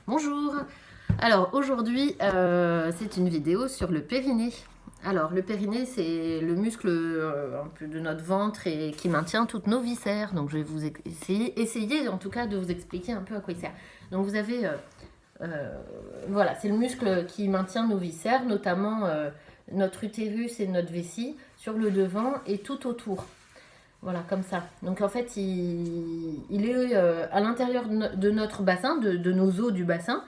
Bonjour. Alors aujourd'hui, c'est une vidéo sur le périnée. Alors le périnée, c'est le muscle un peu de notre ventre et qui maintient toutes nos viscères. Donc je vais vous essayer en tout cas de vous expliquer un peu à quoi il sert. Donc vous avez, voilà, c'est le muscle qui maintient nos viscères, notamment notre utérus et notre vessie sur le devant et tout autour. Voilà, comme ça. Donc en fait, il est à l'intérieur de notre bassin, de nos os du bassin,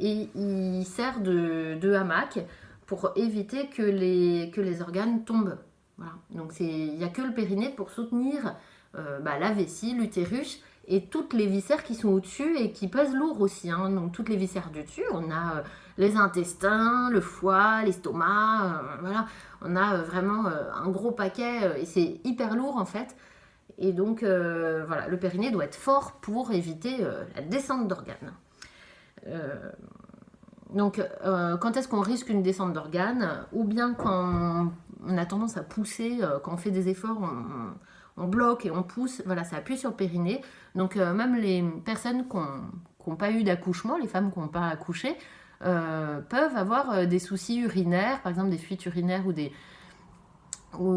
et il sert de hamac pour éviter que les organes tombent. Voilà. Donc il n'y a que le périnée pour soutenir la vessie, l'utérus et toutes les viscères qui sont au-dessus et qui pèsent lourd aussi. Hein. Donc toutes les viscères du dessus, on a les intestins, le foie, l'estomac, voilà. On a vraiment un gros paquet et c'est hyper lourd en fait. Et donc, voilà, le périnée doit être fort pour éviter la descente d'organes. Euh, quand est-ce qu'on risque une descente d'organes? Ou bien quand on a tendance à pousser, quand on fait des efforts, on bloque et on pousse, voilà, ça appuie sur le périnée. Donc, même les personnes qui n'ont pas eu d'accouchement, les femmes qui n'ont pas accouché, peuvent avoir des soucis urinaires, par exemple des fuites urinaires ou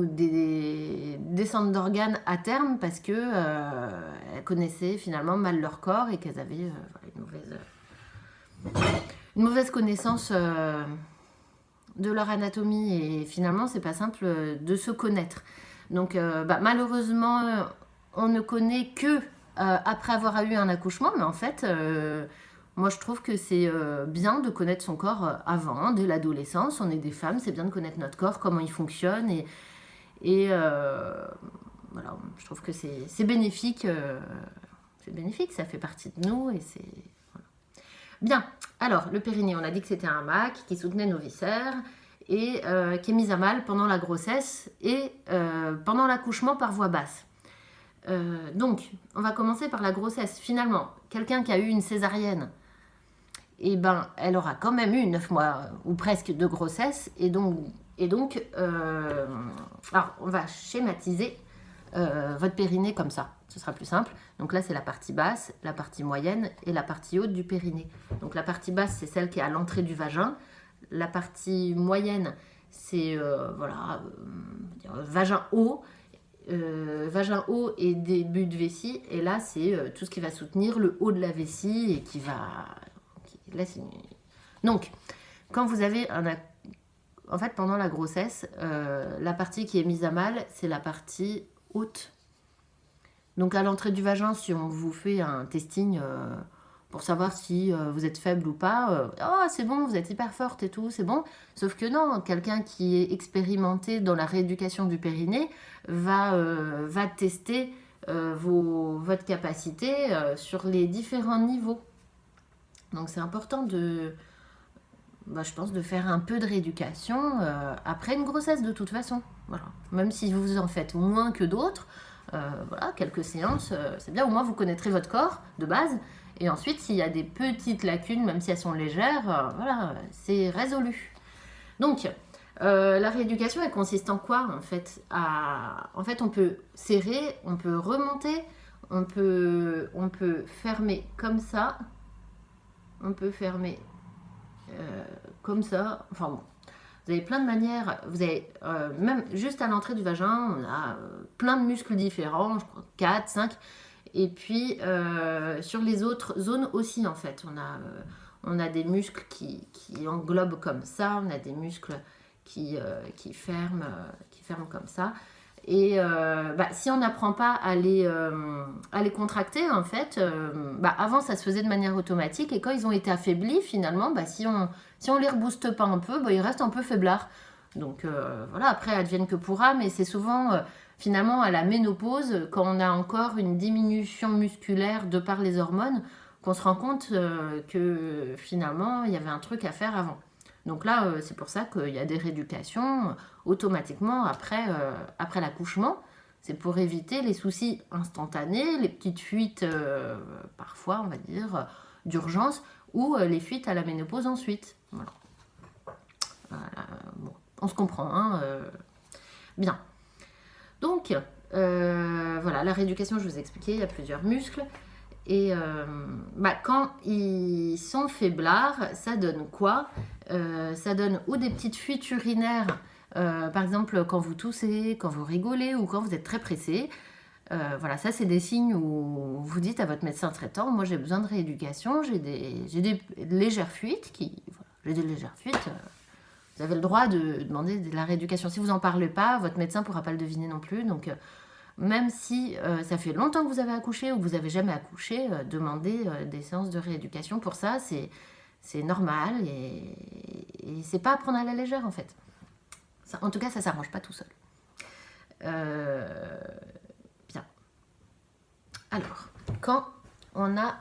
des descentes d'organes à terme parce que elles connaissaient finalement mal leur corps et qu'elles avaient une mauvaise connaissance de leur anatomie et finalement c'est pas simple de se connaître. Donc malheureusement on ne connaît que après avoir eu un accouchement, mais en fait moi je trouve que c'est bien de connaître son corps avant, dès l'adolescence. On est des femmes, c'est bien de connaître notre corps, comment il fonctionne et voilà, je trouve que c'est bénéfique, ça fait partie de nous et c'est voilà. Bien. Alors le périnée, on a dit que c'était un hamac qui soutenait nos viscères et qui est mis à mal pendant la grossesse et pendant l'accouchement par voie basse. Donc, on va commencer par la grossesse. Finalement, quelqu'un qui a eu une césarienne, eh ben, elle aura quand même eu 9 mois ou presque de grossesse. Et donc alors, on va schématiser votre périnée comme ça. Ce sera plus simple. Donc là, c'est la partie basse, la partie moyenne et la partie haute du périnée. Donc la partie basse, c'est celle qui est à l'entrée du vagin. La partie moyenne, c'est vagin haut. Vagin haut et début de vessie. Et là, c'est tout ce qui va soutenir le haut de la vessie et qui va... Là, donc, quand vous avez en fait, pendant la grossesse, la partie qui est mise à mal, c'est la partie haute. Donc, à l'entrée du vagin, si on vous fait un testing pour savoir si vous êtes faible ou pas, oh, c'est bon, vous êtes hyper forte et tout, c'est bon. Sauf que non, quelqu'un qui est expérimenté dans la rééducation du périnée va tester votre capacité sur les différents niveaux. Donc, c'est important je pense, de faire un peu de rééducation après une grossesse de toute façon. Voilà. Même si vous en faites moins que d'autres, voilà, quelques séances, c'est bien. Au moins, vous connaîtrez votre corps de base. Et ensuite, s'il y a des petites lacunes, même si elles sont légères, voilà, c'est résolu. Donc, la rééducation, elle consiste en quoi en fait En fait, on peut serrer, on peut remonter, on peut fermer comme ça, on peut fermer comme ça. Enfin bon, vous avez plein de manières. Vous avez même juste à l'entrée du vagin, on a plein de muscles différents, je crois 4, 5. Et puis sur les autres zones aussi en fait, on a des muscles qui englobent comme ça, on a des muscles qui ferment comme ça. Et si on n'apprend pas à les contracter, en fait, avant ça se faisait de manière automatique et quand ils ont été affaiblis, finalement, si on les rebooste pas un peu, ils restent un peu faiblards. Donc voilà, après, advienne que pourra, mais c'est souvent finalement à la ménopause, quand on a encore une diminution musculaire de par les hormones, qu'on se rend compte que finalement, il y avait un truc à faire avant. Donc là, c'est pour ça qu'il y a des rééducations automatiquement après l'accouchement. C'est pour éviter les soucis instantanés, les petites fuites, parfois, on va dire, d'urgence, ou les fuites à la ménopause ensuite. Voilà. Bon, on se comprend, hein, bien. Donc, voilà, la rééducation, je vous ai expliqué, il y a plusieurs muscles. Et quand ils sont faiblards, ça donne quoi? Ça donne ou des petites fuites urinaires, par exemple quand vous toussez, quand vous rigolez ou quand vous êtes très pressé. Voilà, ça c'est des signes où vous dites à votre médecin traitant, moi j'ai besoin de rééducation, j'ai des légères fuites, j'ai des légères fuites, vous avez le droit de demander de la rééducation. Si vous n'en parlez pas, votre médecin ne pourra pas le deviner non plus, donc même si ça fait longtemps que vous avez accouché ou que vous n'avez jamais accouché, demandez des séances de rééducation pour ça, c'est normal et c'est pas à prendre à la légère en fait. Ça, en tout cas, ça ne s'arrange pas tout seul. Bien. Alors, quand on a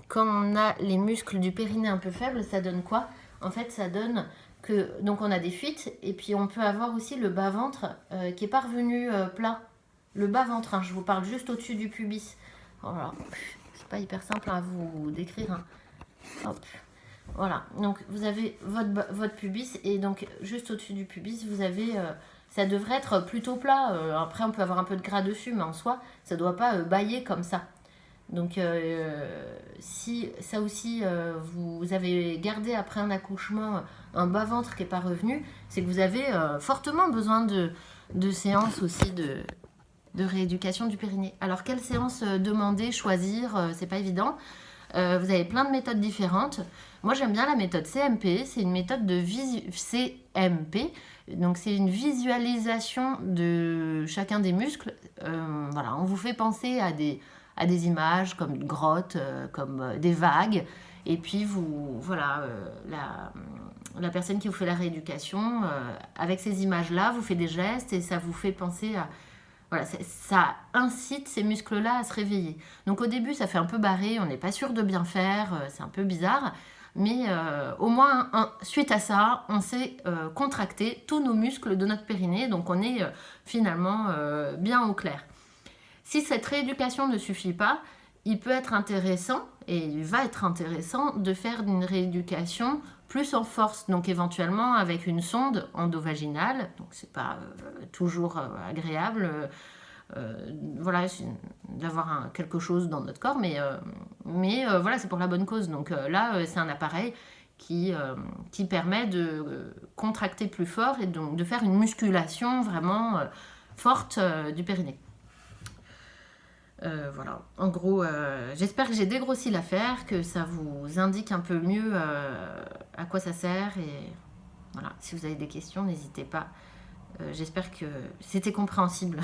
quand on a les muscles du périnée un peu faibles, ça donne quoi? En fait, ça donne que donc on a des fuites et puis on peut avoir aussi le bas-ventre qui est pas revenu plat. Le bas-ventre, hein, je vous parle juste au-dessus du pubis. Voilà, c'est pas hyper simple à vous décrire. Hein. Hop. Voilà, donc vous avez votre pubis et donc juste au-dessus du pubis, vous avez, ça devrait être plutôt plat. Après, on peut avoir un peu de gras dessus, mais en soi, ça ne doit pas bâiller comme ça. Donc, si ça aussi, vous avez gardé après un accouchement un bas-ventre qui n'est pas revenu, c'est que vous avez fortement besoin de séances aussi de rééducation du périnée. Alors, quelle séance demander, choisir, c'est pas évident. Vous avez plein de méthodes différentes. Moi, j'aime bien la méthode CMP. C'est une méthode de CMP. Donc, c'est une visualisation de chacun des muscles. Voilà, on vous fait penser à des images comme une grotte, comme des vagues. Et puis, la personne qui vous fait la rééducation, avec ces images-là, vous fait des gestes et ça vous fait penser à... Voilà, ça incite ces muscles-là à se réveiller. Donc au début, ça fait un peu barré, on n'est pas sûr de bien faire, c'est un peu bizarre. Mais au moins, suite à ça, on sait contracter tous nos muscles de notre périnée. Donc on est finalement bien au clair. Si cette rééducation ne suffit pas, il peut être intéressant, et il va être intéressant, de faire une rééducation plus en force, donc éventuellement avec une sonde endovaginale, donc c'est pas toujours agréable, voilà, d'avoir quelque chose dans notre corps, mais voilà, c'est pour la bonne cause. Donc là, c'est un appareil qui permet de contracter plus fort et donc de faire une musculation vraiment forte du périnée. Voilà, en gros, j'espère que j'ai dégrossi l'affaire, que ça vous indique un peu mieux à quoi ça sert. Et voilà, si vous avez des questions, n'hésitez pas. J'espère que c'était compréhensible.